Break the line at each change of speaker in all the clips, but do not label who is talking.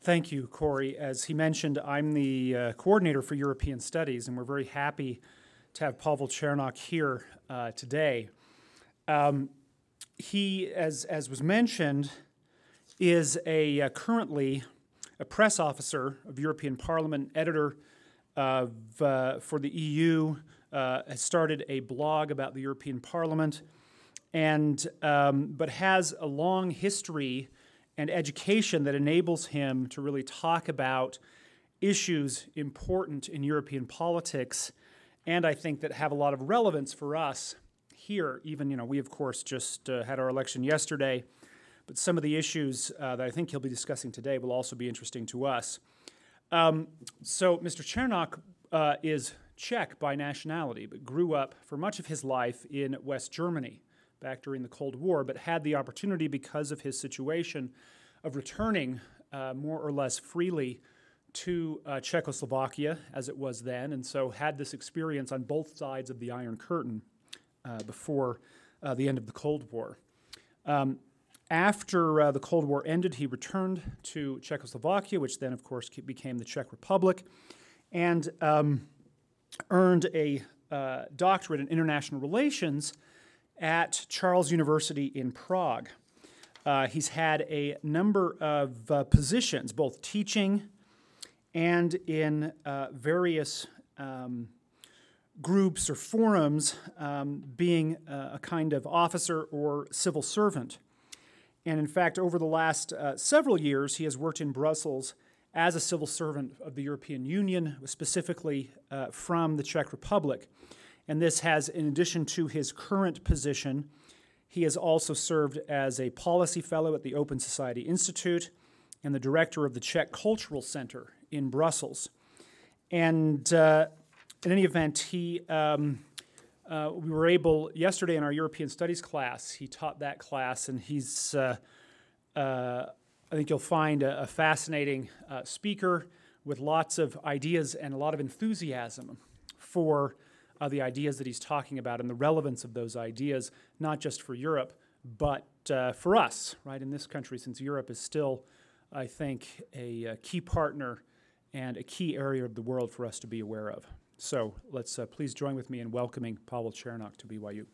Thank you, Corey. As he mentioned, I'm the coordinator for European Studies, and we're very happy to have Pavel Cernoch here today. He, as was mentioned, is currently a press officer of European Parliament, editor for the EU, has started a blog about the European Parliament, and but has a long history and education that enables him to really talk about issues important in European politics, and I think that have a lot of relevance for us here. Even, we of course just had our election yesterday, but some of the issues that I think he'll be discussing today will also be interesting to us. So Mr. Cernoch is Czech by nationality, but grew up for much of his life in West Germany back during the Cold War, but had the opportunity, because of his situation, of returning more or less freely to Czechoslovakia, as it was then, and so had this experience on both sides of the Iron Curtain before the end of the Cold War. After the Cold War ended, he returned to Czechoslovakia, which then, of course, became the Czech Republic, and earned a doctorate in international relations at Charles University in Prague. He's had a number of positions, both teaching and in various groups or forums, being a kind of officer or civil servant. And in fact, over the last several years, he has worked in Brussels as a civil servant of the European Union, specifically from the Czech Republic. And this has, in addition to his current position, he has also served as a policy fellow at the Open Society Institute and the director of the Czech Cultural Center in Brussels. And in any event, we were able, yesterday in our European Studies class, he taught that class, and he's, I think you'll find a fascinating speaker with lots of ideas and a lot of enthusiasm for the ideas that he's talking about and the relevance of those ideas, not just for Europe, but for us, right, in this country, since Europe is still, I think, a key partner and a key area of the world for us to be aware of. So let's please join with me in welcoming Pavel Cernoch to BYU.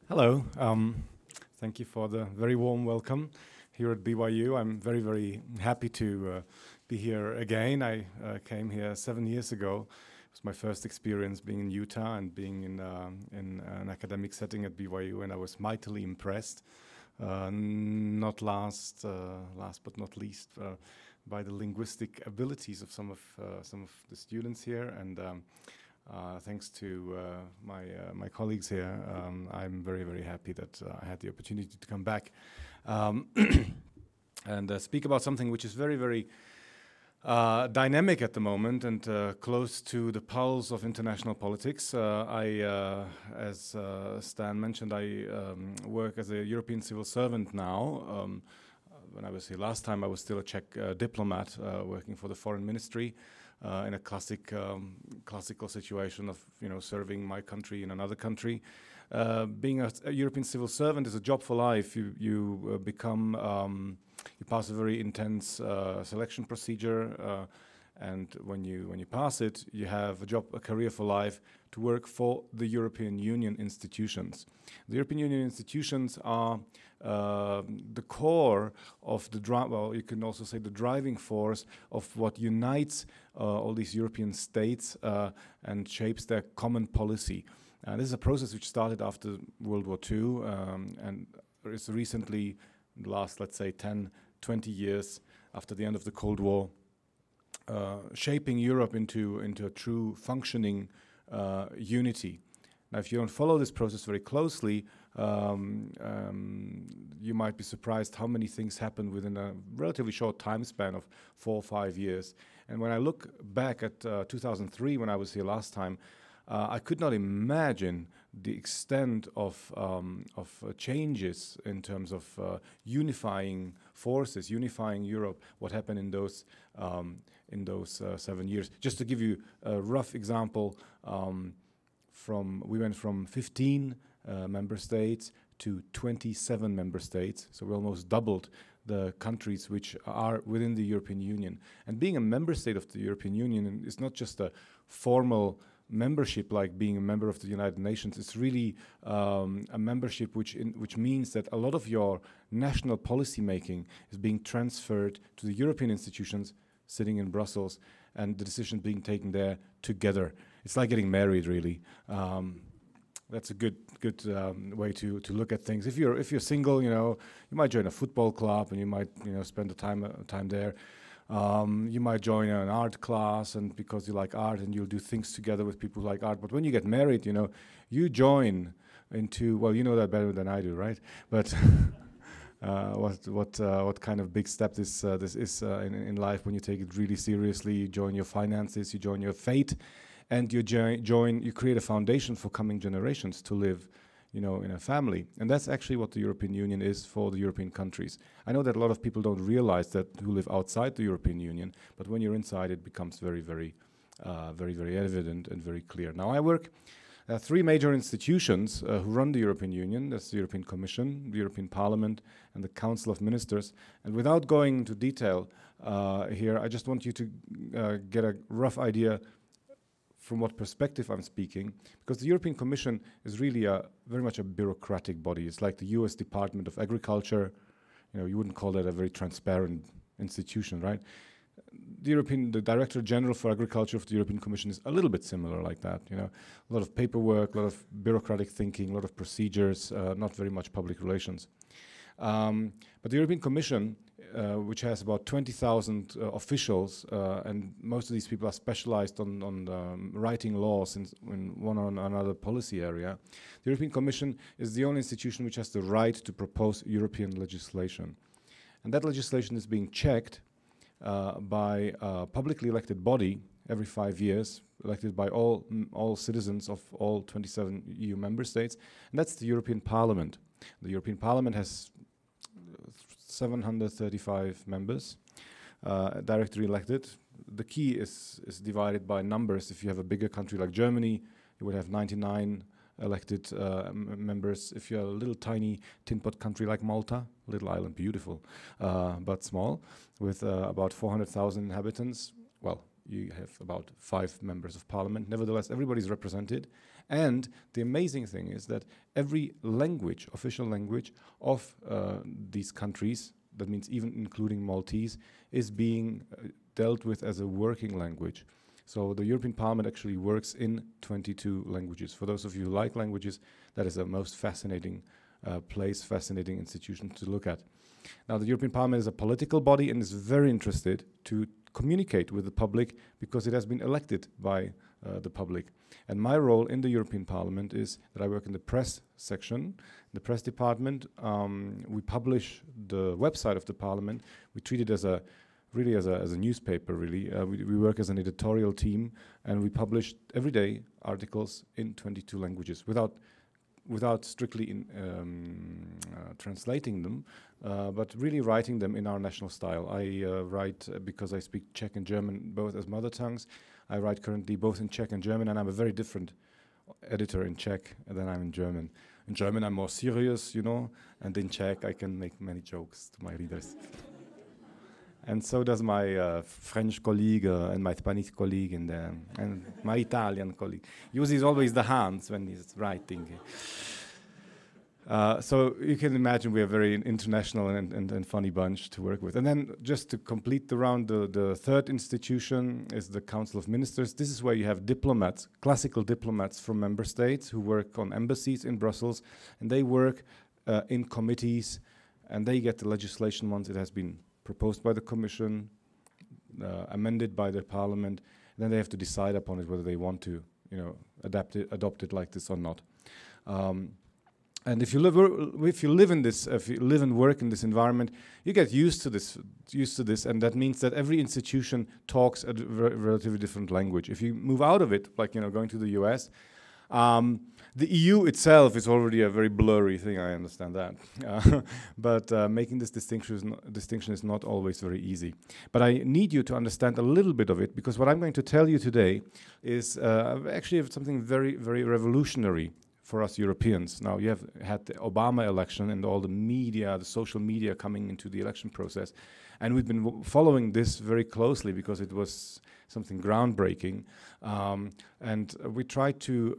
Hello. Thank you for the very warm welcome here at BYU. I'm very, very happy to be here again. I came here 7 years ago. It was my first experience being in Utah and being in an academic setting at BYU, and I was mightily impressed. Not last but not least, by the linguistic abilities of some of the students here, and thanks to my colleagues here, I'm very, very happy that I had the opportunity to come back and speak about something which is very, very dynamic at the moment and close to the pulse of international politics. As Stan mentioned, I work as a European civil servant now. When I was here last time, I was still a Czech diplomat working for the foreign ministry in a classical situation of serving my country in another country. Being a European civil servant is a job for life. You become you pass a very intense selection procedure, and when you pass it, you have a career for life to work for the European Union institutions. The European Union institutions are the core of well, you can also say the driving force of what unites all these European states and shapes their common policy. This is a process which started after World War II and is recently, in the last, let's say, 10, 20 years after the end of the Cold War, shaping Europe into a true functioning unity. Now, if you don't follow this process very closely, you might be surprised how many things happen within a relatively short time span of 4 or 5 years. And when I look back at 2003, when I was here last time, I could not imagine the extent of changes in terms of unifying forces, unifying Europe. What happened in those 7 years? Just to give you a rough example, we went from 15 member states to 27 member states. So we almost doubled the countries which are within the European Union. And being a member state of the European Union is not just a formal membership like being a member of the United Nations. It's really a membership which means that a lot of your national policy making is being transferred to the European institutions sitting in Brussels, and the decisions being taken there together. It's like getting married, really. That's a good way to look at things. If you're single, you might join a football club and you might spend the time there. You might join an art class, and because you like art, and you'll do things together with people who like art. But when you get married, you join into, well, you know that better than I do, right? But what kind of big step this is in life when you take it really seriously. You join your finances, you join your fate, and you create a foundation for coming generations to live, in a family. And that's actually what the European Union is for the European countries. I know that a lot of people don't realize that who live outside the European Union, but when you're inside, it becomes very, very evident and very clear. Now, I work at 3 major institutions who run the European Union. That's the European Commission, the European Parliament, and the Council of Ministers. And without going into detail here, I just want you to get a rough idea from what perspective I'm speaking, because the European Commission is really very much a bureaucratic body. It's like the US Department of Agriculture. You wouldn't call that a very transparent institution, right? The Director General for Agriculture of the European Commission is a little bit similar like that. A lot of paperwork, a lot of bureaucratic thinking, a lot of procedures, not very much public relations. But the European Commission, which has about 20,000 officials, and most of these people are specialized on writing laws in one or another policy area. The European Commission is the only institution which has the right to propose European legislation. And that legislation is being checked by a publicly elected body every 5 years, elected by all citizens of all 27 EU member states, and that's the European Parliament. The European Parliament has 735 members, directly elected. The key is divided by numbers. If you have a bigger country like Germany, you would have 99 elected members. If you're a little tiny tin pot country like Malta, little island, beautiful, but small, with about 400,000 inhabitants, well, you have about 5 members of parliament. Nevertheless, everybody's represented. And the amazing thing is that every language, official language of these countries, that means even including Maltese, is being dealt with as a working language. So the European Parliament actually works in 22 languages. For those of you who like languages, that is a most fascinating place, fascinating institution to look at. Now, the European Parliament is a political body and is very interested to communicate with the public because it has been elected by the public. And my role in the European Parliament is that I work in the press section, the press department. We publish the website of the Parliament. We treat it as a newspaper, really. We work as an editorial team, and we publish every day articles in 22 languages without strictly translating them, but really writing them in our national style. I write, because I speak Czech and German both as mother tongues, I write currently both in Czech and German, and I'm a very different editor in Czech than I'm in German. In German I'm more serious, and in Czech I can make many jokes to my readers. And so does my French colleague and my Spanish colleague and my Italian colleague. Uses always the hands when he's writing. So you can imagine we're a very international and funny bunch to work with. And then just to complete the round, the third institution is the Council of Ministers. This is where you have diplomats, classical diplomats from member states who work on embassies in Brussels, and they work in committees, and they get the legislation once it has been proposed by the Commission, amended by the Parliament, and then they have to decide upon it whether they want to, adopt it like this or not. And if you live and work in this environment, you get used to this, and that means that every institution talks a relatively different language. If you move out of it, like going to the US, The EU itself is already a very blurry thing, I understand that. But making this distinction is not always very easy. But I need you to understand a little bit of it, because what I'm going to tell you today is actually something very, very revolutionary for us Europeans. Now, you have had the Obama election and all the media, the social media coming into the election process. And we've been following this very closely because it was something groundbreaking. And we tried to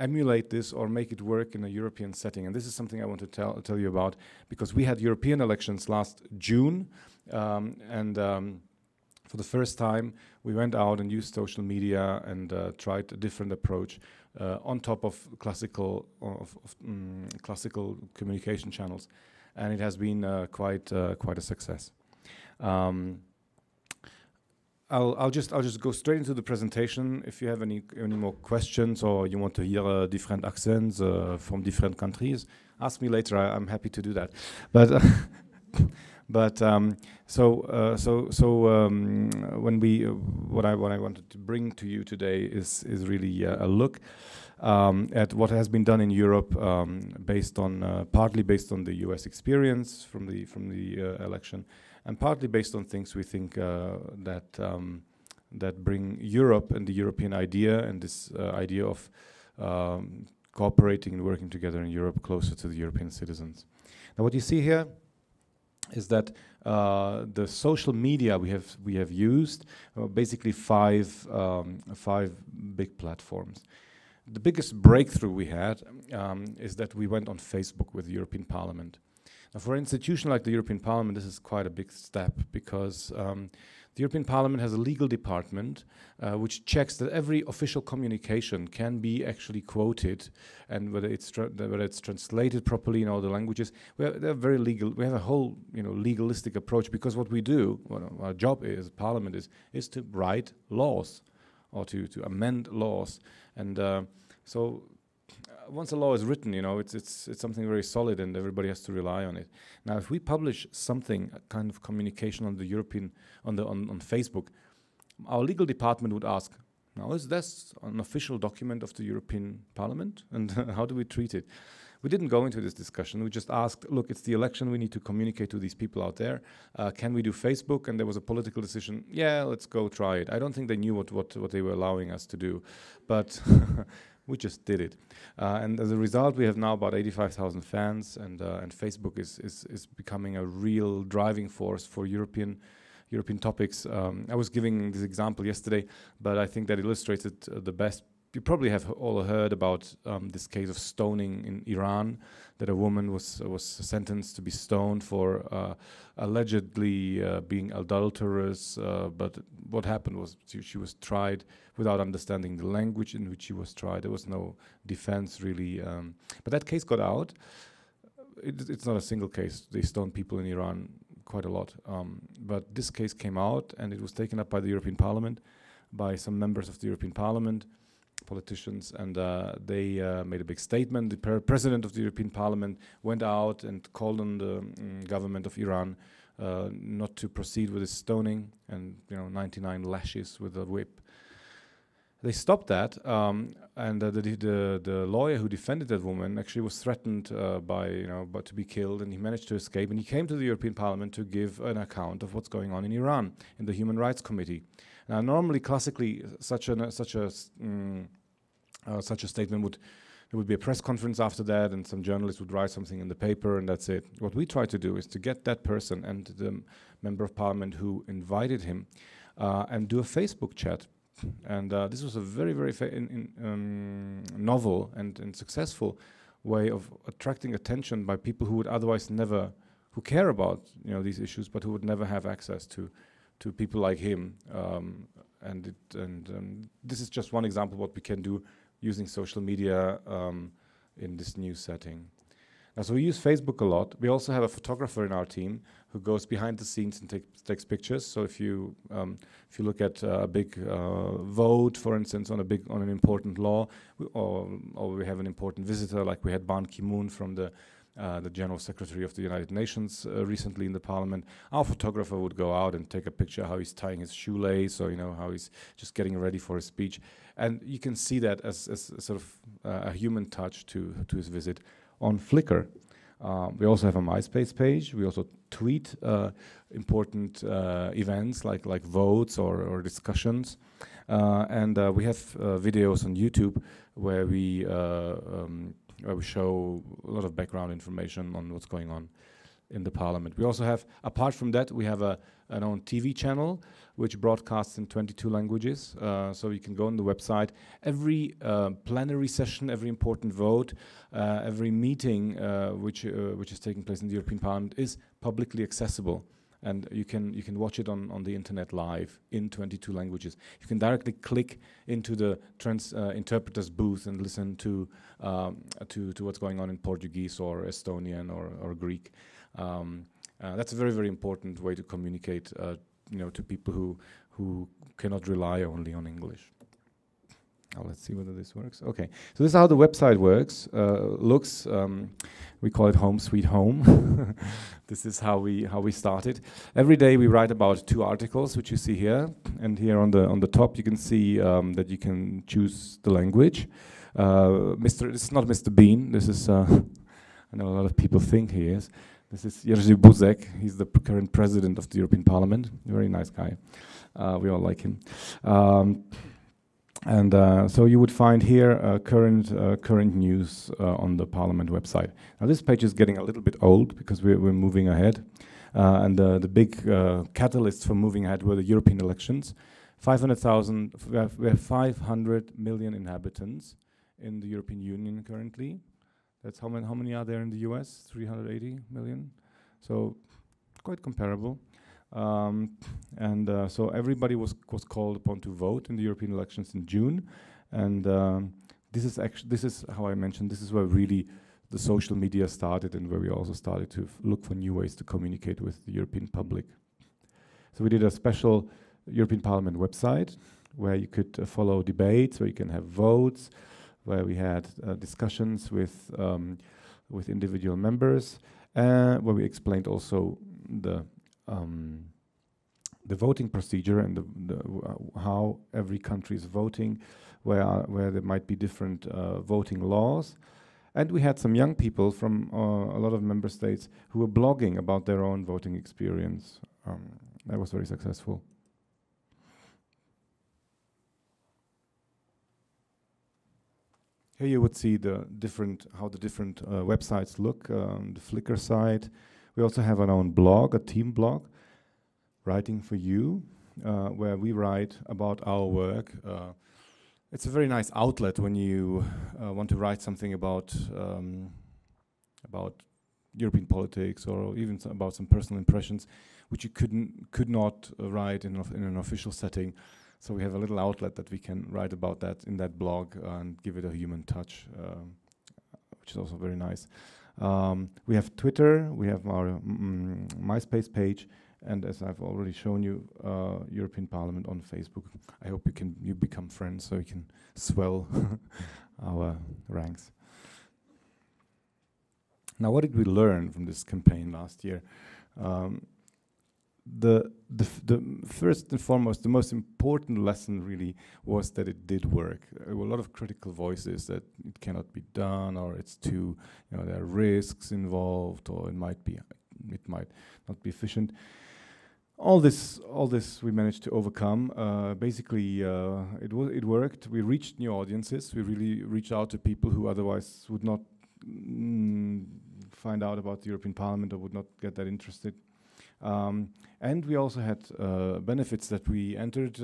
emulate this or make it work in a European setting. And this is something I want to tell you about, because we had European elections last June. For the first time, we went out and used social media and tried a different approach on top of classical communication channels, and it has been quite a success. I'll just go straight into the presentation. If you have any more questions or you want to hear different accents from different countries, ask me later. I'm happy to do that. But what I wanted to bring to you today is really a look at what has been done in Europe, partly based on the U.S. experience from the election, and partly based on things we think that bring Europe and the European idea and this idea of cooperating and working together in Europe closer to the European citizens. Now, what you see here is that the social media we have used basically five big platforms. The biggest breakthrough we had is that we went on Facebook with the European Parliament. Now, for an institution like the European Parliament, this is quite a big step, because the European Parliament has a legal department which checks that every official communication can be actually quoted, and whether it's translated properly in all the languages. They're very legal. We have a whole legalistic approach, because what we do, our job as Parliament is to write laws or to amend laws, and so. Once a law is written, it's something very solid, and everybody has to rely on it. Now, if we publish something, a kind of communication on the European on Facebook, our legal department would ask, "Now, is this an official document of the European Parliament, and how do we treat it?" We didn't go into this discussion. We just asked, "Look, it's the election. We need to communicate to these people out there. Can we do Facebook?" And there was a political decision. Yeah, let's go try it. I don't think they knew what they were allowing us to do, but. We just did it, and as a result, we have now about 85,000 fans, and Facebook is becoming a real driving force for European topics. I was giving this example yesterday, but I think that illustrates it the best. You probably have all heard about this case of stoning in Iran, that a woman was sentenced to be stoned for allegedly being adulterous, but what happened was she was tried without understanding the language in which she was tried. There was no defense, really. But that case got out. It's not a single case. They stone people in Iran quite a lot. But this case came out, and it was taken up by the European Parliament, by some members of the European Parliament, politicians, and they made a big statement. The president of the European Parliament went out and called on the government of Iran not to proceed with this stoning, and 99 lashes with a whip. They stopped that, and the lawyer who defended that woman actually was threatened to be killed, and he managed to escape. And he came to the European Parliament to give an account of what's going on in Iran in the Human Rights Committee. Now, normally, classically, such a statement there would be a press conference after that, and some journalist would write something in the paper, and that's it. What we try to do is to get that person and the member of parliament who invited him and do a Facebook chat. And this was a very, very novel and successful way of attracting attention by people who would otherwise never, who care about these issues, but who would never have access to people like him. This is just one example of what we can do using social media in this new setting. Now, so we use Facebook a lot. We also have a photographer in our team who goes behind the scenes and takes pictures. So if you look at a big vote, for instance, on an important law, or we have an important visitor, like we had Ban Ki-moon from the the General Secretary of the United Nations recently in the Parliament. Our photographer would go out and take a picture how he's tying his shoelace, or how he's just getting ready for his speech, and you can see that as sort of a human touch to his visit on Flickr. We also have a MySpace page. We also tweet important events like votes or discussions, and we have videos on YouTube where we show a lot of background information on what's going on in the Parliament. We also have, apart from that, we have an own TV channel which broadcasts in 22 languages. So you can go on the website. Every plenary session, every important vote, every meeting which is taking place in the European Parliament is publicly accessible. And you can watch it on the internet live in 22 languages. You can directly click into the interpreter's booth and listen to what's going on in Portuguese or Estonian or Greek. That's a very, very important way to communicate, to people who cannot rely only on English. Now let's see whether this works. Okay, so this is how the website looks. We call it Home Sweet Home. This is how we started. Every day we write about 2 articles, which you see here, and here on the top you can see that you can choose the language. This is not Mr. Bean. This is I know a lot of people think he is. This is Jerzy Buzek. He's the current president of the European Parliament. Very nice guy. We all like him. So you would find here current news on the Parliament website. Now this page is getting a little bit old because we're moving ahead, and the big catalysts for moving ahead were the European elections. 500,000. We have 500 million inhabitants in the European Union currently. That's how many are there in the US? 380 million. So quite comparable. So everybody was called upon to vote in the European elections in June, and this is how I mentioned. This is where really the social media started, and where we also started to look for new ways to communicate with the European public. So we did a special European Parliament website where you could follow debates, where you can have votes, where we had discussions with individual members, where we explained also the voting procedure and how every country is voting, where there might be different voting laws. And we had some young people from a lot of member states who were blogging about their own voting experience. That was very successful. Here you would see how the different websites look on the Flickr site. We also have our own blog, a team blog, Writing for You, where we write about our work. It's a very nice outlet when you want to write something about European politics, or even about some personal impressions, which you could not write in an official setting. So we have a little outlet that we can write about that in that blog and give it a human touch, which is also very nice. We have Twitter, we have our MySpace page, and as I've already shown you, European Parliament on Facebook. I hope you become friends so we can swell our ranks. Now, what did we learn from this campaign last year? The first and foremost, the most important lesson really was that it did work. There were a lot of critical voices that it cannot be done, or it's too, there are risks involved, or it might not be efficient. All this we managed to overcome. Basically, it worked. We reached new audiences. We really reached out to people who otherwise would not find out about the European Parliament or would not get that interested. And we also had benefits that we entered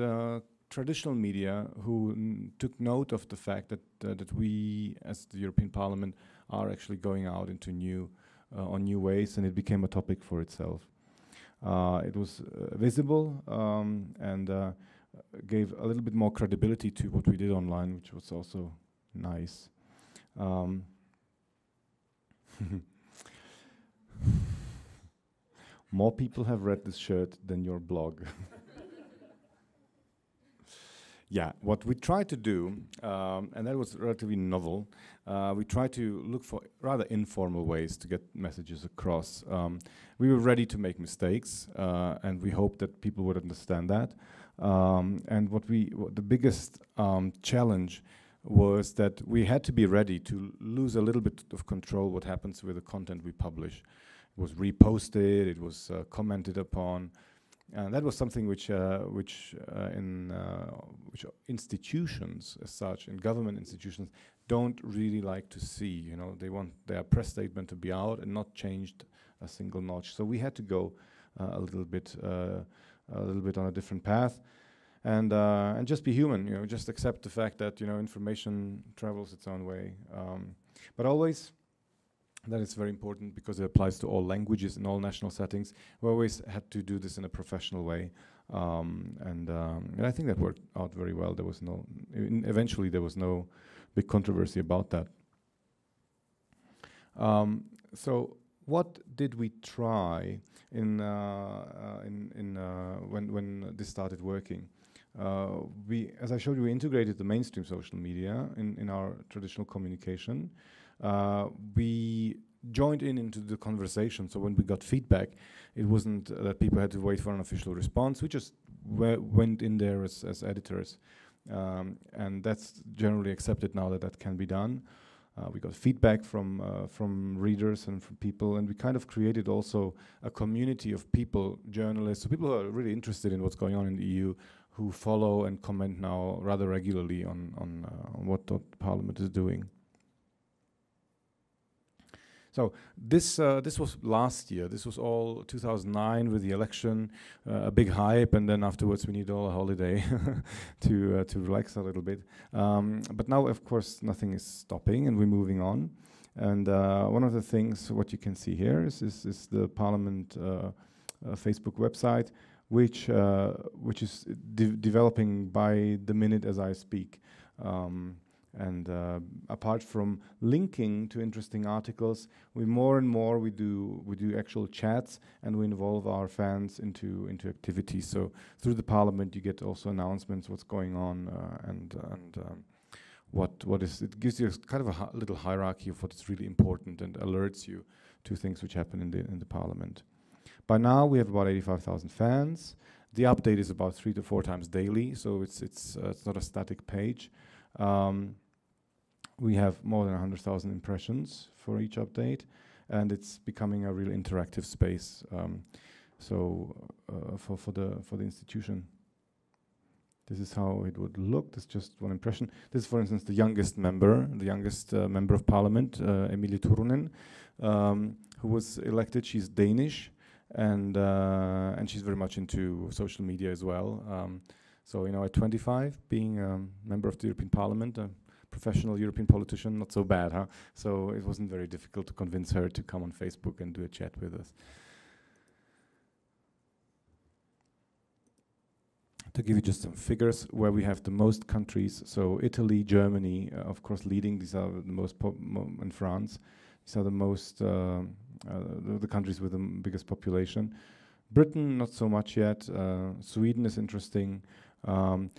traditional media who took note of the fact that we, as the European Parliament, are actually going out into on new ways, and it became a topic for itself. It was visible and gave a little bit more credibility to what we did online, which was also nice. More people have read this shirt than your blog. Yeah, what we tried to do, and that was relatively novel, we tried to look for rather informal ways to get messages across. We were ready to make mistakes, and we hoped that people would understand that. And the biggest challenge was that we had to be ready to lose a little bit of control what happens with the content we publish. It was reposted, it was commented upon, and that was something which institutions as such, in government institutions, don't really like to see. You know, they want their press statement to be out and not changed a single notch. So we had to go a little bit on a different path, and just be human. You know, just accept the fact that, you know, information travels its own way, but always. That is very important because it applies to all languages in all national settings. We always had to do this in a professional way, and I think that worked out very well. There was eventually there was no big controversy about that. So what did we try when this started working? As I showed you, we integrated the mainstream social media in our traditional communication. We joined into the conversation, so when we got feedback, it wasn't that people had to wait for an official response. We just went in there as editors, and that's generally accepted now that can be done. We got feedback from readers and from people, and we kind of created also a community of people, journalists, so people who are really interested in what's going on in the EU, who follow and comment now rather regularly on what the Parliament is doing. So this was last year. This was all 2009 with the election, a big hype, and then afterwards we need all a holiday to relax a little bit. But now, of course, nothing is stopping, and we're moving on. And one of the things, what you can see here is the Parliament Facebook website, which is developing by the minute as I speak. And apart from linking to interesting articles, more and more we do actual chats, and we involve our fans into activities. So through the Parliament, you get also announcements what's going on, and what is. It gives you kind of a little hierarchy of what is really important and alerts you to things which happen in the Parliament. By now, we have about 85,000 fans. The update is about 3 to 4 times daily, so it's not a static page. We have more than 100,000 impressions for each update, and it's becoming a real interactive space. For the institution, this is how it would look. This is just one impression. This is, for instance, the youngest member of Parliament, Emilie Turunen, who was elected. She's Danish, and she's very much into social media as well. So, you know, at 25, being a member of the European Parliament, a professional European politician, not so bad, huh? So it wasn't very difficult to convince her to come on Facebook and do a chat with us. To give you just some figures where we have the most countries, so Italy, Germany, of course leading, these are the most, and France, these are the most, the countries with the biggest population. Britain, not so much yet. Sweden is interesting. The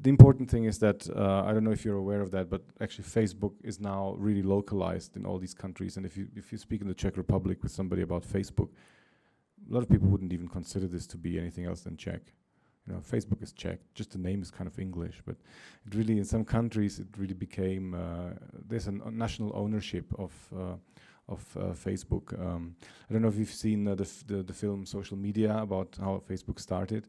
important thing is that, I don't know if you're aware of that, but actually Facebook is now really localized in all these countries. And if you speak in the Czech Republic with somebody about Facebook, a lot of people wouldn't even consider this to be anything else than Czech. You know, Facebook is Czech, just the name is kind of English, but it really, in some countries, it really became, there's a national ownership of Facebook. I don't know if you've seen the film Social Media, about how Facebook started.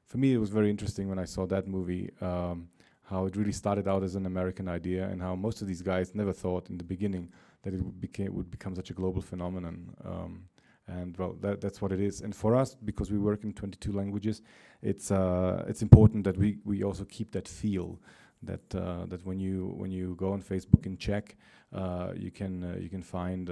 For me, it was very interesting when I saw that movie, how it really started out as an American idea, and how most of these guys never thought in the beginning that it would become such a global phenomenon. And well, that's what it is. And for us, because we work in 22 languages, it's important that we also keep that feel. That when you go on Facebook in Czech, you can find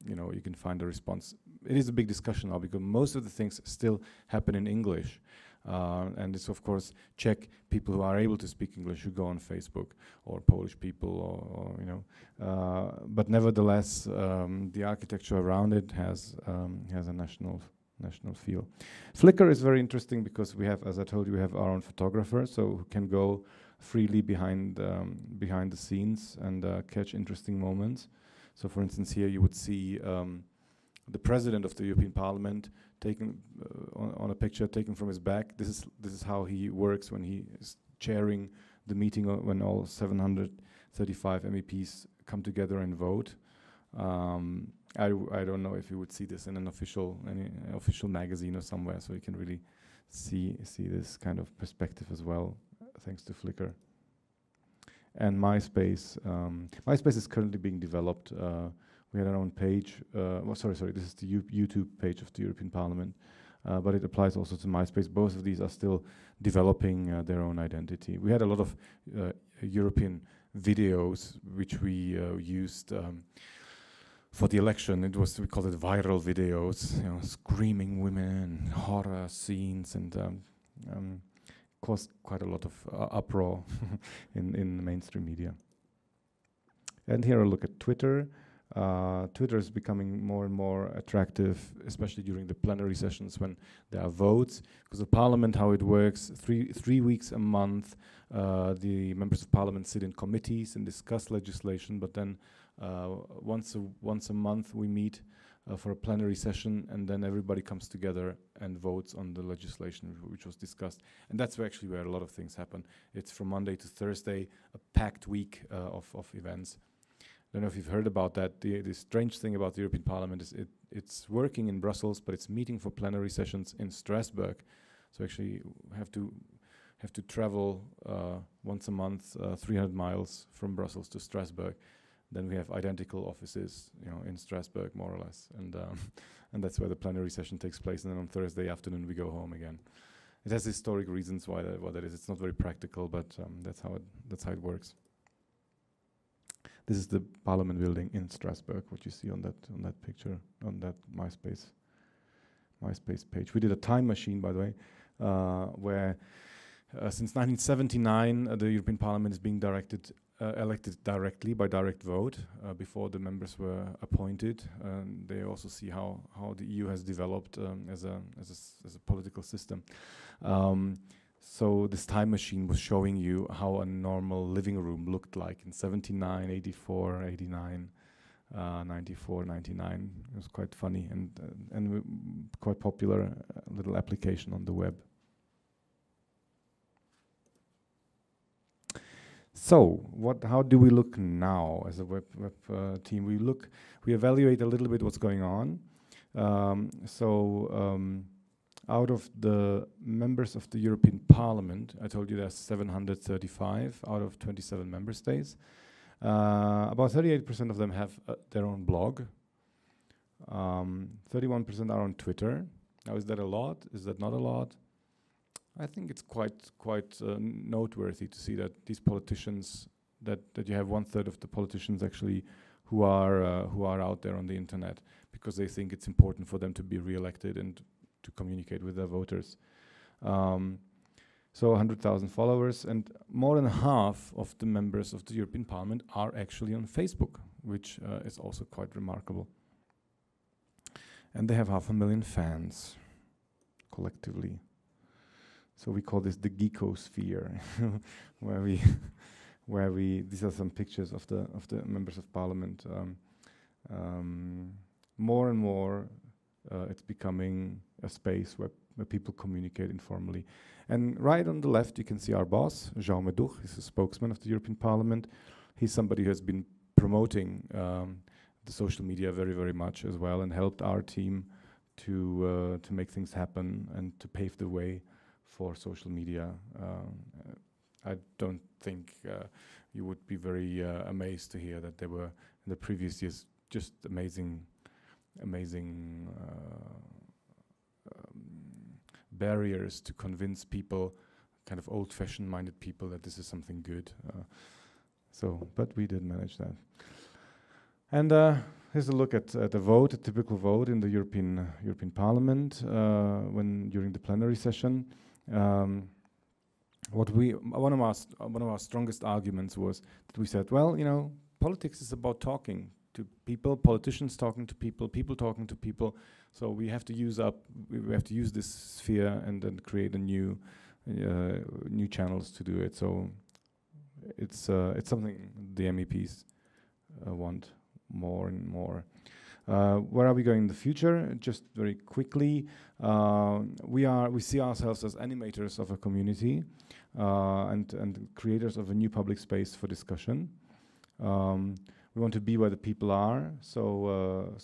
you can find a response. It is a big discussion now because most of the things still happen in English, and it's of course Czech people who are able to speak English who go on Facebook, or Polish people, or you know. But nevertheless, the architecture around it has a national feel. Flickr is very interesting because we have, as I told you, we have our own photographer, so who can go freely behind the scenes and catch interesting moments. So, for instance, here you would see the president of the European Parliament taken on a picture taken from his back. This is how he works when he is chairing the meeting when all 735 MEPs come together and vote. I don't know if you would see this in an official magazine or somewhere, so you can really see this kind of perspective as well, thanks to Flickr. And MySpace. MySpace is currently being developed. We had our own page. Sorry, this is the YouTube page of the European Parliament, but it applies also to MySpace. Both of these are still developing their own identity. We had a lot of European videos which we used for the election. We called it viral videos, screaming women, horror scenes, and caused quite a lot of uproar in the mainstream media. And here a look at Twitter. Twitter is becoming more and more attractive, especially during the plenary sessions when there are votes. Because the parliament, how it works, three weeks a month, the members of parliament sit in committees and discuss legislation, but then once a month we meet for a plenary session, and then everybody comes together and votes on the legislation which was discussed. And that's where a lot of things happen. It's from Monday to Thursday, a packed week of events. I don't know if you've heard about that. The strange thing about the European Parliament is it's working in Brussels, but it's meeting for plenary sessions in Strasbourg. So actually have to travel once a month, 300 miles from Brussels to Strasbourg. Then we have identical offices, in Strasbourg, more or less, and that's where the plenary session takes place. And then on Thursday afternoon we go home again. It has historic reasons why that is. It's not very practical, but that's how it works. This is the Parliament building in Strasbourg, what you see on that picture, on that MySpace page. We did a time machine, by the way, where since 1979 the European Parliament is being elected directly by direct vote. Before the members were appointed, they also see how the EU has developed as a political system. So this time machine was showing you how a normal living room looked like in 79, 84, 89, 94, 99. It was quite funny and quite popular little application on the web. So how do we look now as a web team? We evaluate a little bit what's going on. Out of the members of the European Parliament, I told you there's 735 out of 27 member states. About 38% of them have their own blog. 31% are on Twitter. Now, is that a lot? Is that not a lot? I think it's quite noteworthy to see that these politicians, that you have 1/3 of the politicians actually who are out there on the internet because they think it's important for them to be re-elected and to communicate with their voters. So 100,000 followers, and more than half of the members of the European Parliament are actually on Facebook, which is also quite remarkable. And they have 500,000 fans collectively. So we call this the geekosphere, where we these are some pictures of the members of Parliament. More and more, it's becoming a space where people communicate informally. And right on the left, you can see our boss, Jean Medoux. He's a spokesman of the European Parliament. He's somebody who has been promoting the social media very, very much as well, and helped our team to make things happen and to pave the way for social media. I don't think you would be very amazed to hear that there were in the previous years just amazing barriers to convince people, kind of old-fashioned minded people, that this is something good. But we did manage that. And here's a look at the vote, a typical vote in the European Parliament during the plenary session. One of our strongest arguments was that we said, well, politics is about talking to people, politicians talking to people, people talking to people. So we have to use this sphere and then create a new channels to do it. So it's something the MEPs want more and more. Where are we going in the future? Just very quickly, we see ourselves as animators of a community and creators of a new public space for discussion. We want to be where the people are, so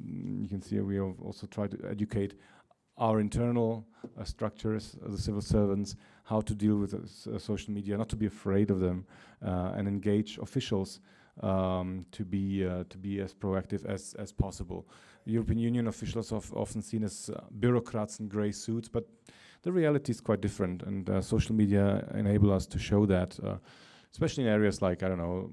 you can see we have also tried to educate our internal structures, the civil servants, how to deal with social media, not to be afraid of them, and engage officials to be as proactive as possible. European Union officials are often seen as bureaucrats in grey suits, but the reality is quite different, and social media enable us to show that, especially in areas like, I don't know,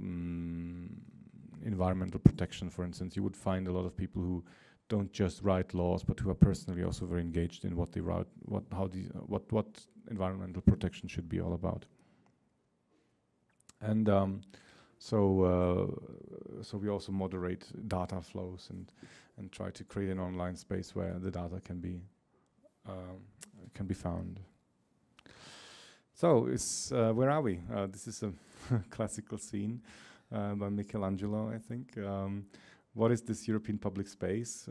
environmental protection, for instance. You would find a lot of people who don't just write laws, but who are personally also very engaged in what they write, what environmental protection should be all about. And so we also moderate data flows and try to create an online space where the data can be found. So where are we? This is a classical scene by Michelangelo, I think. What is this European public space?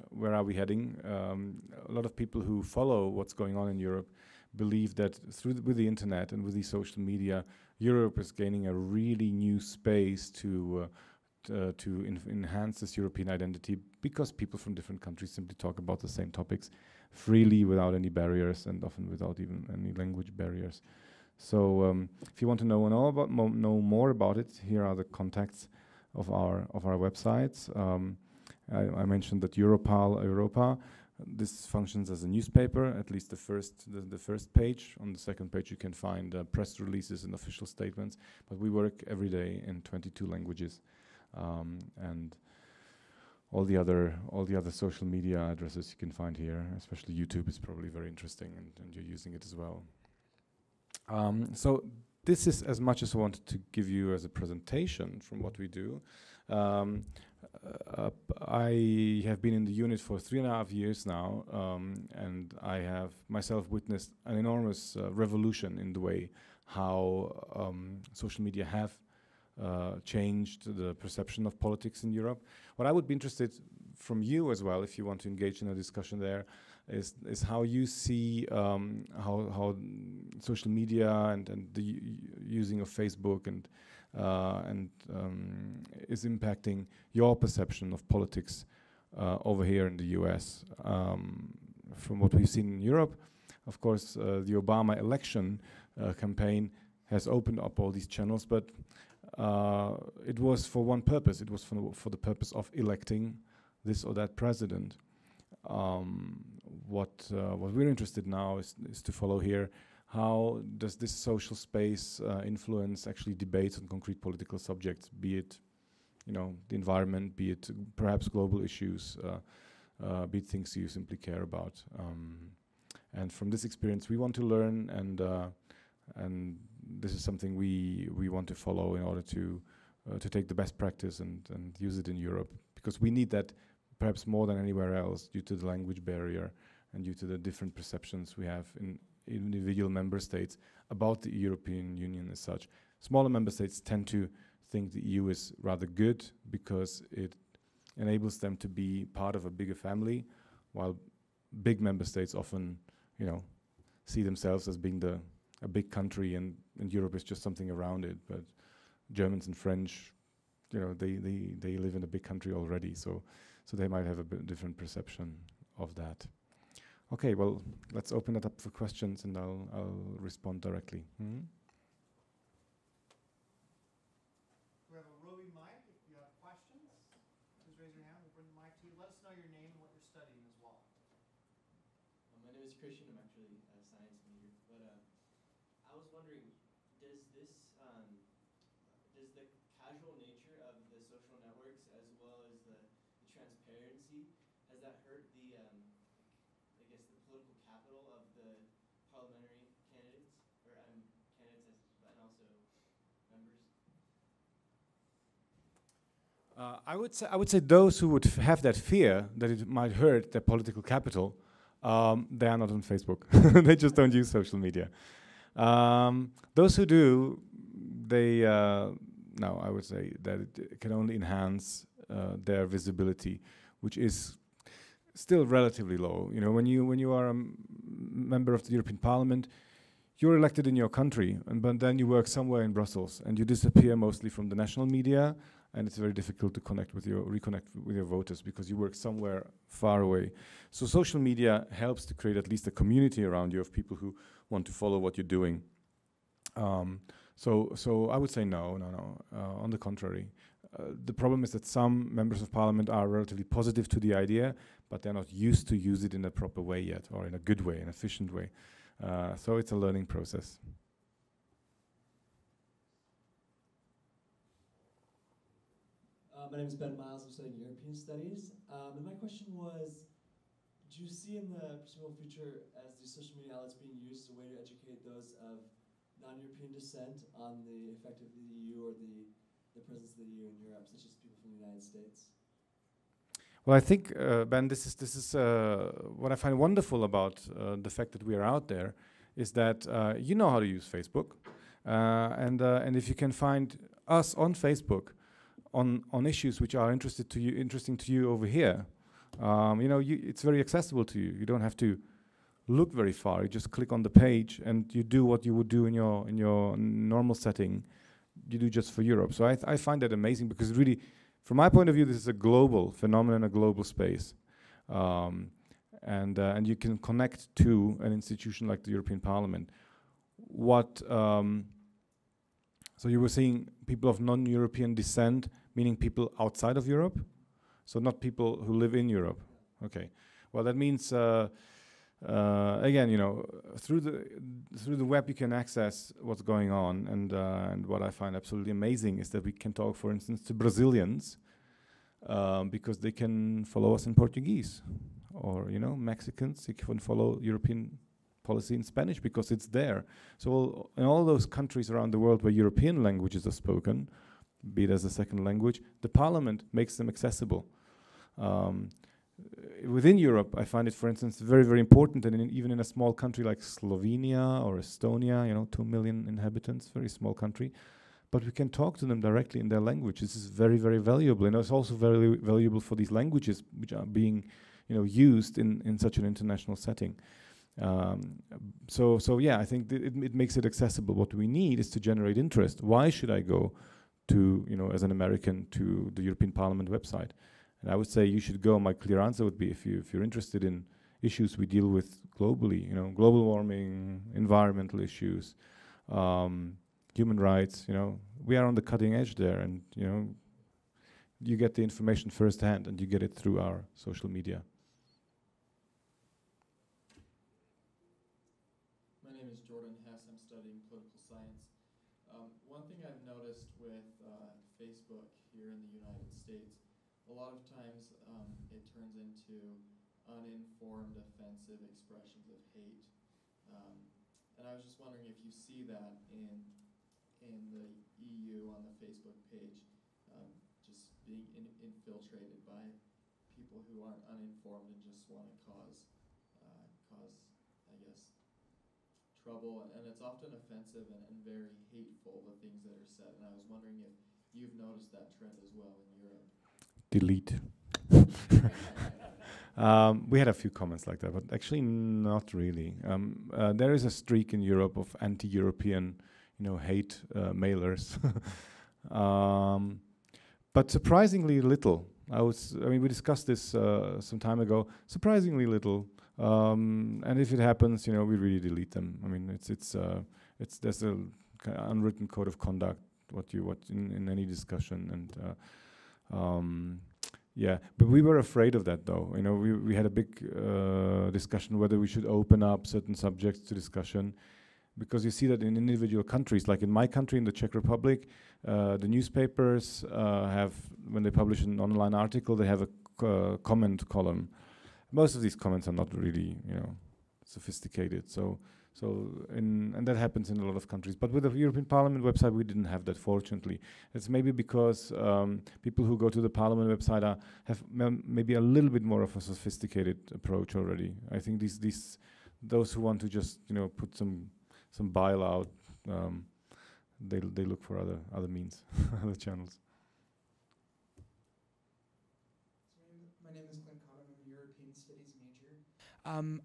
Where are we heading? A lot of people who follow what's going on in Europe believe that with the internet and with the social media, Europe is gaining a really new space to enhance this European identity, because people from different countries simply talk about the same topics freely without any barriers, and often without even any language barriers. So if you want to know more about it, here are the contacts of our websites. I mentioned that Europal Europa. This functions as a newspaper, at least the first page. On the second page you can find press releases and official statements, but we work every day in 22 languages, and all the other social media addresses you can find here. Especially YouTube is probably very interesting, and you're using it as well. So this is as much as I wanted to give you as a presentation from what we do. I have been in the unit for 3.5 years now, and I have myself witnessed an enormous revolution in the way how social media have changed the perception of politics in Europe. What I would be interested from you as well, if you want to engage in a discussion there, is how you see how social media and the using of Facebook and is impacting your perception of politics over here in the US. From what we've seen in Europe, of course, the Obama election campaign has opened up all these channels, but it was for one purpose. It was for the purpose of electing this or that president. What we're interested now is to follow here. How does this social space influence actually debates on concrete political subjects, be it, the environment, be it perhaps global issues, be it things you simply care about. And from this experience, we want to learn, and this is something we want to follow in order to take the best practice and use it in Europe, because we need that perhaps more than anywhere else due to the language barrier and due to the different perceptions we have in individual member states about the European Union as such. Smaller member states tend to think the EU is rather good because it enables them to be part of a bigger family, while big member states often, see themselves as being a big country, and Europe is just something around it. But Germans and French, they live in a big country already, so they might have a bit different perception of that. Okay, well, let's open it up for questions, and I'll respond directly. Mm-hmm.
We have a roving mic. If you have questions, please raise your hand. We'll bring the mic to you. Let us know your name and what you're studying as well.
My name is Christian. I'm actually a science major, but I was wondering, does the casual nature of the social networks, as well as the transparency, has that hurt the the political capital of the parliamentary candidates, or candidates and also members?
I would say those who would have that fear that it might hurt their political capital, they are not on Facebook. They just don't use social media. Those who do they no, I would say that it can only enhance their visibility, which is still relatively low. You know, when you are a member of the European Parliament, you're elected in your country, but then you work somewhere in Brussels, and you disappear mostly from the national media, and it's very difficult to reconnect with your voters because you work somewhere far away. So social media helps to create at least a community around you of people who want to follow what you're doing. So I would say no. On the contrary, the problem is that some members of parliament are relatively positive to the idea, but they're not used to use it in a proper way yet, or in a good way, an efficient way. So it's a learning process.
My name is Ben Miles. I'm studying European Studies. And my question was, do you see in the foreseeable future as the social media outlets being used as a way to educate those of non-European descent on the effect of the EU or the presence of the EU in Europe, such as people from the United States?
Well, I think, Ben, this is what I find wonderful about the fact that we are out there, is that you know how to use Facebook, and if you can find us on Facebook on issues which are interesting to you over here, you know, it's very accessible to you. You don't have to look very far. You just click on the page and you do what you would do in your normal setting. You do just for Europe. So I find that amazing, because really, from my point of view, this is a global phenomenon, a global space, and you can connect to an institution like the European Parliament. So you were saying people of non-European descent, meaning people outside of Europe, so not people who live in Europe. Okay. Well, that means again, you know, through the web you can access what's going on, and what I find absolutely amazing is that we can talk, for instance, to Brazilians because they can follow us in Portuguese, or you know, Mexicans, they can follow European policy in Spanish because it's there. So in all those countries around the world where European languages are spoken, be it as a second language, the Parliament makes them accessible. Within Europe, I find it, for instance, very, very important, and even in a small country like Slovenia or Estonia, you know, 2 million inhabitants, very small country, but we can talk to them directly in their language. This is very, very valuable, and it's also very valuable for these languages which are being, you know, used in such an international setting. So yeah, I think it makes it accessible. What we need is to generate interest. Why should I go to, you know, as an American, to the European Parliament website? And I would say you should go. My clear answer would be, if you're interested in issues we deal with globally, you know, global warming, environmental issues, human rights, you know, we are on the cutting edge there, and you know, you get the information firsthand, and you get it through our social media.
My name is Jordan Hess. I'm studying political science. One thing I've noticed with Facebook here in the United States, a lot of times it turns into uninformed, offensive expressions of hate. And I was just wondering if you see that in the EU on the Facebook page, just being infiltrated by people who aren't uninformed and just want to cause, I guess, trouble. And it's often offensive and very hateful, the things that are said. And I was wondering if you've noticed that trend as well in Europe.
Delete. We had a few comments like that, but actually not really. There is a streak in Europe of anti-European, you know, hate mailers, but surprisingly little. I mean, we discussed this some time ago. Surprisingly little, and if it happens, you know, we really delete them. I mean, there's a unwritten code of conduct what in any discussion, and yeah, but we were afraid of that, though. You know, we had a big discussion whether we should open up certain subjects to discussion, because you see that in individual countries, like in my country, in the Czech Republic, the newspapers have, when they publish an online article, they have a comment column. Most of these comments are not really, you know, sophisticated. And that happens in a lot of countries. But with the European Parliament website, we didn't have that, fortunately. It's maybe because people who go to the Parliament website have maybe a little bit more of a sophisticated approach already. I think those who want to just, you know, put some bile out, they look for other means, other channels.
My name is Clint Cottom. I'm a European Studies major.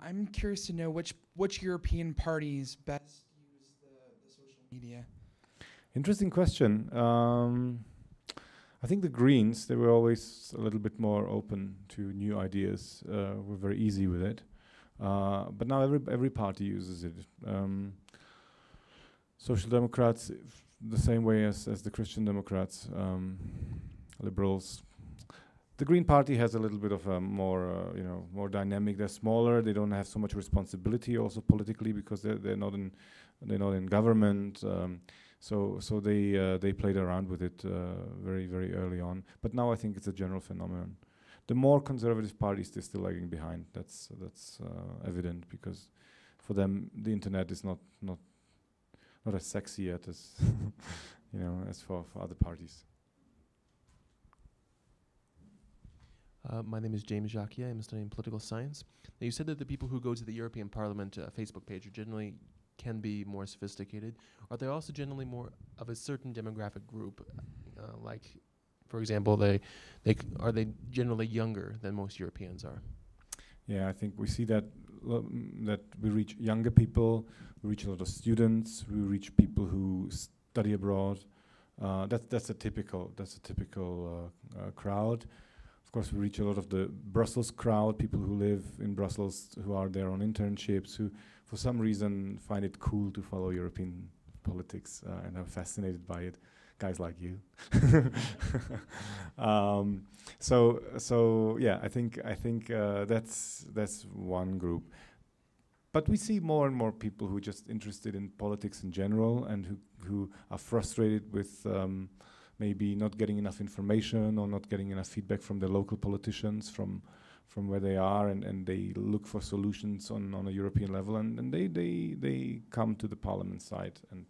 I'm curious to know which European parties best use the social media.
Interesting question. I think the Greens, they were always a little bit more open to new ideas. Were very easy with it. But now every party uses it. Social Democrats, the same way as the Christian Democrats, liberals. The Green Party has a little bit of a more dynamic. They're smaller. They don't have so much responsibility also politically because they're not in government. So they played around with it very early on. But now I think it's a general phenomenon. The more conservative parties, they're still lagging behind. That's evident because for them the internet is not as sexy yet as as for other parties.
My name is James Jacquier. I'm studying political science. Now, you said that the people who go to the European Parliament Facebook page are generally can be more sophisticated. Are they also generally more of a certain demographic group? Like, for example, are they generally younger than most Europeans are?
Yeah, I think we see that that we reach younger people, we reach a lot of students, we reach people who study abroad. That's a typical crowd. Of course, we reach a lot of the Brussels crowd, people who live in Brussels, who are there on internships, who for some reason find it cool to follow European politics and are fascinated by it. Guys like you. So yeah, I think that's one group. But we see more and more people who are just interested in politics in general and who are frustrated with maybe not getting enough information or not getting enough feedback from the local politicians from where they are, and they look for solutions on a European level, and they come to the parliament side. And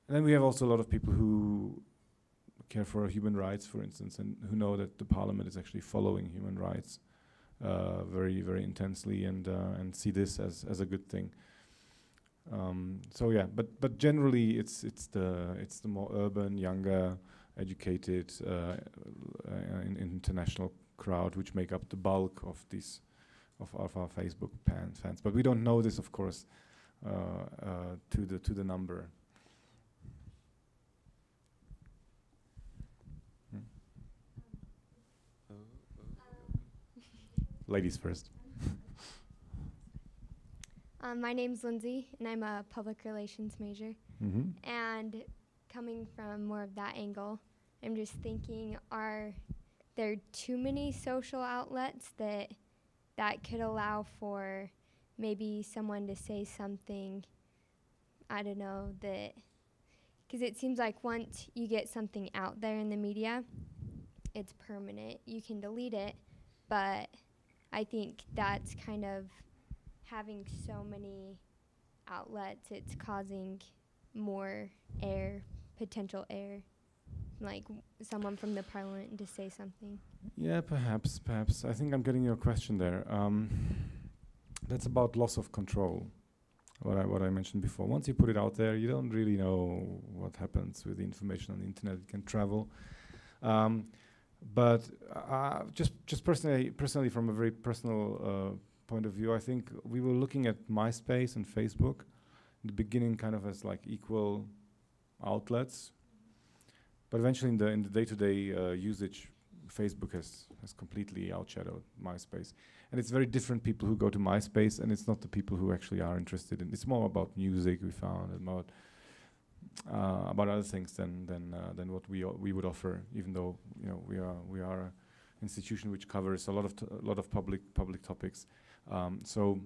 then we have also a lot of people who care for human rights, for instance, and who know that the parliament is actually following human rights very intensely, and see this as a good thing. So yeah, but generally it's the more urban, younger, educated, international crowd which make up the bulk of our Facebook fans. But we don't know this, of course, to the number. Ladies first.
My name's Lindsay, and I'm a public relations major.
Mm-hmm.
And coming from more of that angle, I'm just thinking, are there too many social outlets that could allow for maybe someone to say something, I don't know, that, because it seems like once you get something out there in the media, it's permanent. You can delete it, but I think that's kind of having so many outlets, it's causing more potential air, like someone from the parliament to say something.
Yeah, perhaps. I think I'm getting your question there. That's about loss of control, what I mentioned before. Once you put it out there, you don't really know what happens with the information on the internet. It can travel. But just personally, from a very personal point of view, I think we were looking at MySpace and Facebook in the beginning kind of as like equal outlets, but eventually in the day-to-day usage, Facebook has completely outshadowed MySpace. And it's very different people who go to MySpace, and it's not the people who actually are interested in. It's more about music, we found, and about other things than what we would offer, even though we are an institution which covers a lot of public topics. So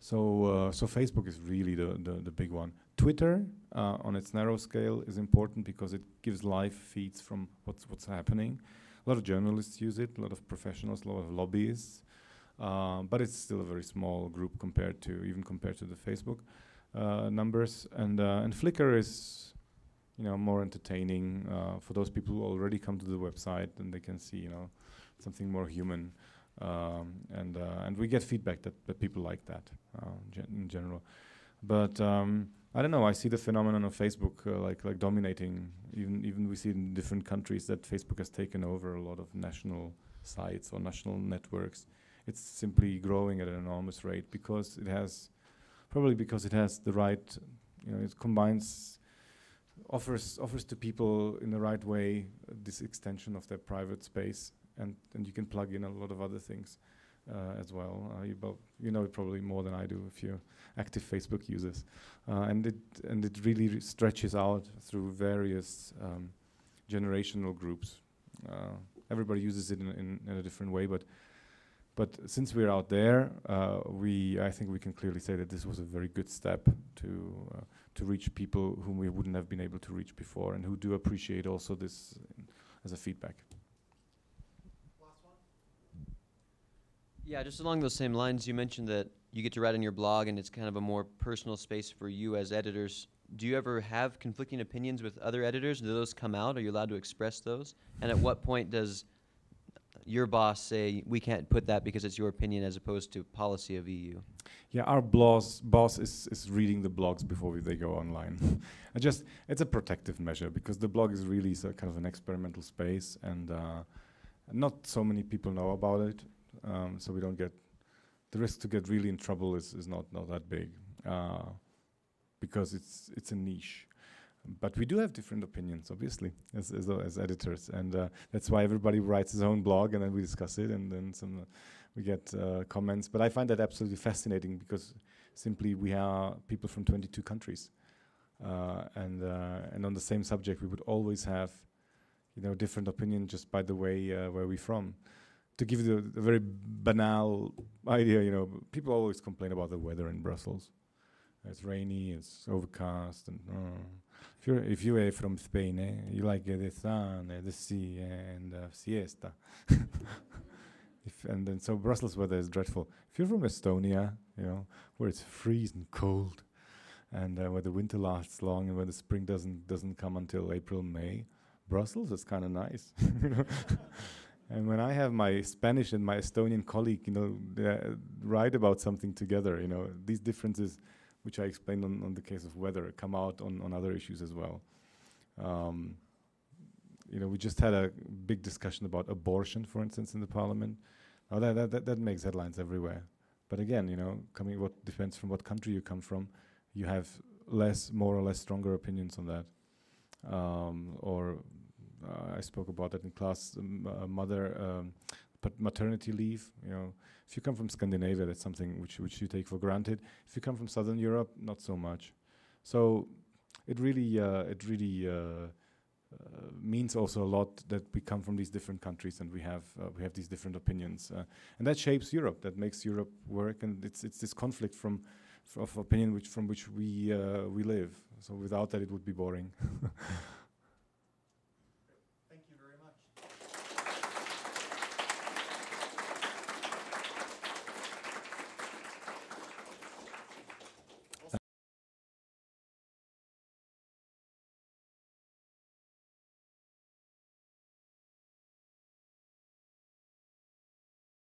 Facebook is really the big one. Twitter, on its narrow scale, is important because it gives live feeds from what's happening. A lot of journalists use it, a lot of professionals, a lot of lobbyists, but it's still a very small group compared to the Facebook numbers. And Flickr is, more entertaining for those people who already come to the website, and they can see, something more human. And we get feedback that people like that in general. But I don't know. I see the phenomenon of Facebook like dominating. Even we see in different countries that Facebook has taken over a lot of national sites or national networks. It's simply growing at an enormous rate because it has, probably because it has the right, it combines, offers to people in the right way this extension of their private space, and you can plug in a lot of other things as well. You know it probably more than I do if you're active Facebook users, and it really stretches out through various generational groups. Everybody uses it in a different way, but since we're out there, I think we can clearly say that this was a very good step to reach people whom we wouldn't have been able to reach before, and who do appreciate also this as a feedback.
Yeah, just along those same lines, you mentioned that you get to write on your blog and it's kind of a more personal space for you as editors. Do you ever have conflicting opinions with other editors? Do those come out? Are you allowed to express those? And at what point does your boss say, we can't put that because it's your opinion as opposed to policy of EU?
Yeah, our boss is reading the blogs before they go online. It's a protective measure because the blog is really kind of an experimental space, and not so many people know about it. So we don't get, the risk to get really in trouble is not that big, because it's a niche. But we do have different opinions, obviously, as editors, and that's why everybody writes his own blog, and then we discuss it, and then we get comments. But I find that absolutely fascinating because simply we are people from 22 countries, and on the same subject we would always have, different opinion just by the way where we're from. To give you the very banal idea, people always complain about the weather in Brussels. It's rainy, it's overcast, and if you are from Spain, you like the sun, the sea, and siesta. And then so Brussels weather is dreadful. If you're from Estonia, where it's freezing cold, and where the winter lasts long, and where the spring doesn't come until April, May, Brussels is kind of nice. And when I have my Spanish and my Estonian colleague, write about something together, these differences, which I explained on the case of weather, come out on other issues as well. We just had a big discussion about abortion, for instance, in the parliament. Now that makes headlines everywhere. But again, what depends from what country you come from, you have more or less stronger opinions on that. I spoke about that in class, maternity leave. If you come from Scandinavia, that's something which you take for granted. If you come from Southern Europe, not so much. So it really means also a lot that we come from these different countries and we have these different opinions, and that shapes Europe. That makes Europe work, and it's this conflict of opinion from which we live. So without that, it would be boring.